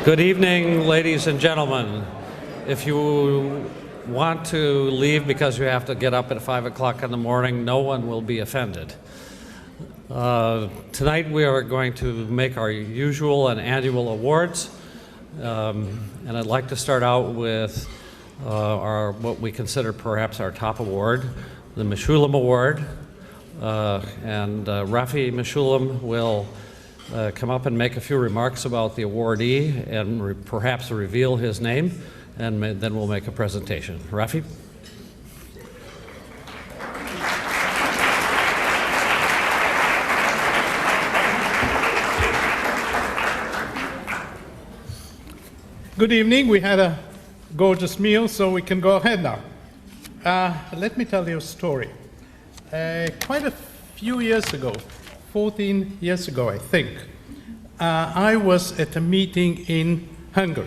Good evening, ladies and gentlemen. If you want to leave because you have to get up at 5 o'clock in the morning, no one will be offended. Tonight we are going to make our usual and annual awards. And I'd like to start out with what we consider perhaps our top award, the Mechoulam Award. Rafi Mechoulam will come up and make a few remarks about the awardee and perhaps reveal his name, and then we'll make a presentation. Rafi? Good evening. We had a gorgeous meal, so we can go ahead now. Let me tell you a story. Quite a few years ago, 14 years ago, I think, I was at a meeting in Hungary.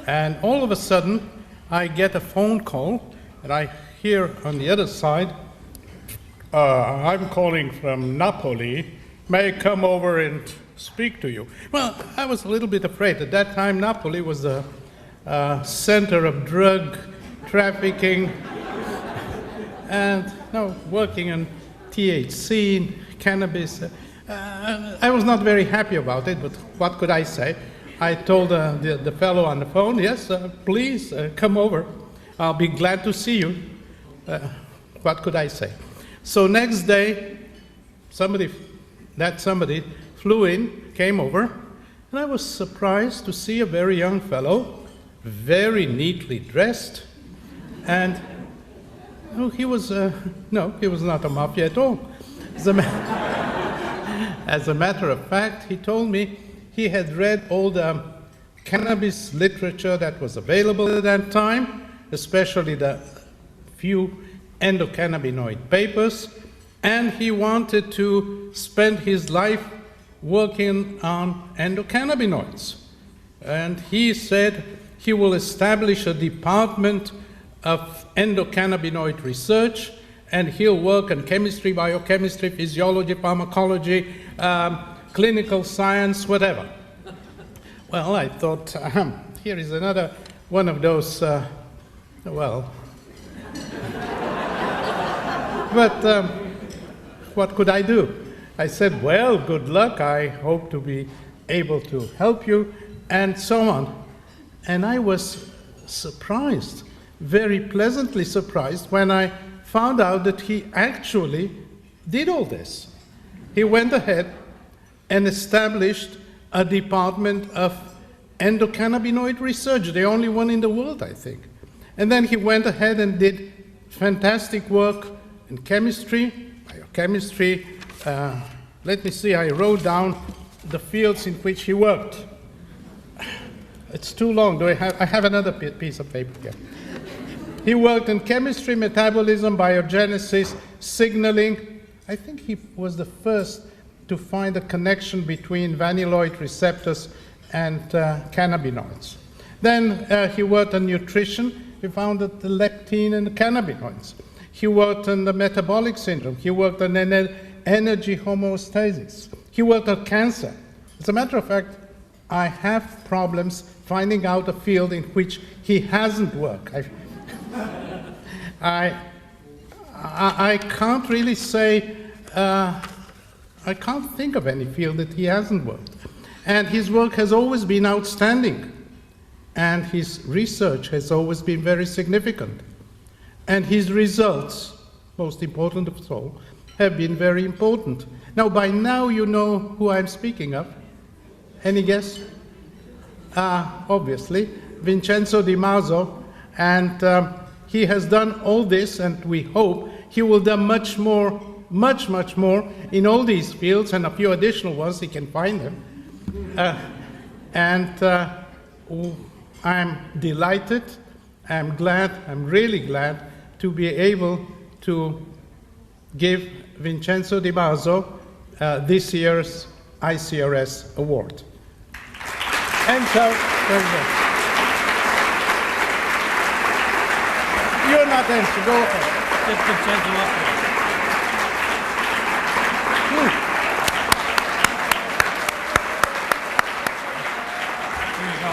And all of a sudden, I get a phone call, and I hear on the other side, I'm calling from Napoli. May I come over and speak to you? Well, I was a little bit afraid. At that time, Napoli was the center of drug trafficking and working on THC, cannabis. I was not very happy about it, but what could I say? I told the fellow on the phone, yes, please come over. I'll be glad to see you. What could I say? So next day, somebody flew in, came over, and I was surprised to see a very young fellow, very neatly dressed, and he was not a mafia at all. As a matter of fact, he told me he had read all the cannabis literature that was available at that time, especially the few endocannabinoid papers, and he wanted to spend his life working on endocannabinoids. And he said he will establish a department of endocannabinoid research, and he'll work on chemistry, biochemistry, physiology, pharmacology, clinical science, whatever. Well, I thought, here is another one of those, but what could I do? I said, well, good luck. I hope to be able to help you, and so on. And I was surprised, very pleasantly surprised, when I found out that he actually did all this. He went ahead and established a department of endocannabinoid research, the only one in the world, I think. And then he went ahead and did fantastic work in chemistry, biochemistry. Let me see, I wrote down the fields in which he worked. It's too long. I have another piece of paper here. He worked in chemistry, metabolism, biogenesis, signaling. I think he was the first to find a connection between vanilloid receptors and cannabinoids. Then he worked on nutrition. He found that the leptin and the cannabinoids. He worked on the metabolic syndrome. He worked on energy homeostasis. He worked on cancer. As a matter of fact, I have problems finding out a field in which he hasn't worked. I can't really say, I can't think of any field that he hasn't worked. And his work has always been outstanding. And his research has always been very significant. And his results, most important of all, have been very important. Now, by now, you know who I'm speaking of. Any guess? Obviously, Vincenzo Di Marzo. And he has done all this, and we hope he will do much more in all these fields, and a few additional ones, he can find them. I'm delighted, I'm glad, I'm really glad to be able to give Vincenzo Di Marzo this year's ICRS award. And so, very good. You're not answering, go ahead. Get Vincenzo up here. Here you go.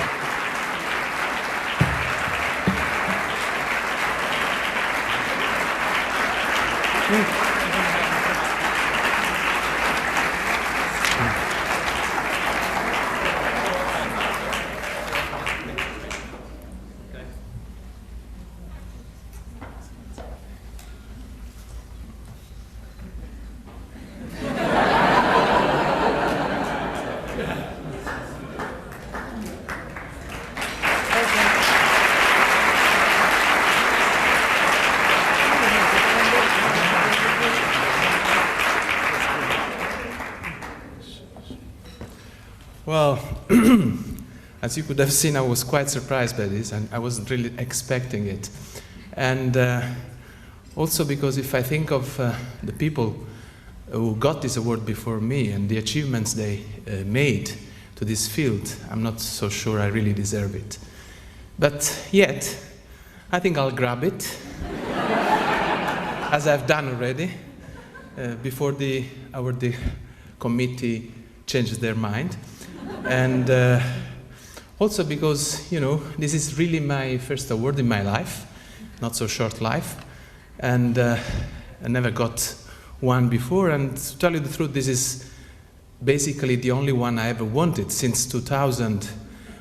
Well, as you could have seen, I was quite surprised by this, and I wasn't really expecting it. And also because if I think of the people who got this award before me and the achievements they made to this field, I'm not so sure I really deserve it. But yet, I think I'll grab it, as I've done already, before the committee changes their mind. And also because, you know, this is really my first award in my life, not so short life, and I never got one before, and to tell you the truth, this is basically the only one I ever wanted since 2000,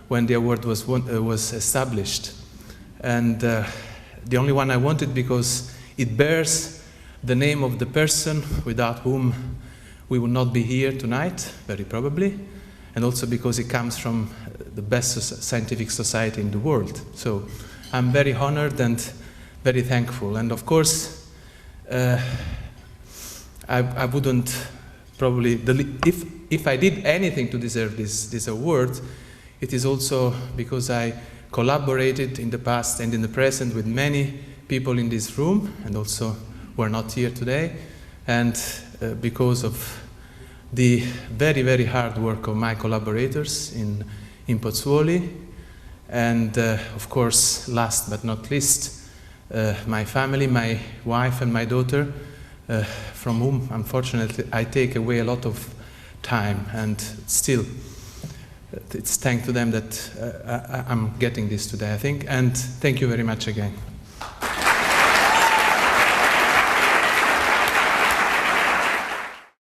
when the award was established. And the only one I wanted because it bears the name of the person without whom we would not be here tonight, very probably, and also because it comes from the best scientific society in the world. So I'm very honored and very thankful. And of course, I wouldn't probably, if I did anything to deserve this award, it is also because I collaborated in the past and in the present with many people in this room, and also who are not here today, and because of the very, very hard work of my collaborators in Pozzuoli, and of course, last but not least, my family, my wife and my daughter, from whom, unfortunately, I take away a lot of time, and still, it's thanks to them that I'm getting this today, I think, and thank you very much again.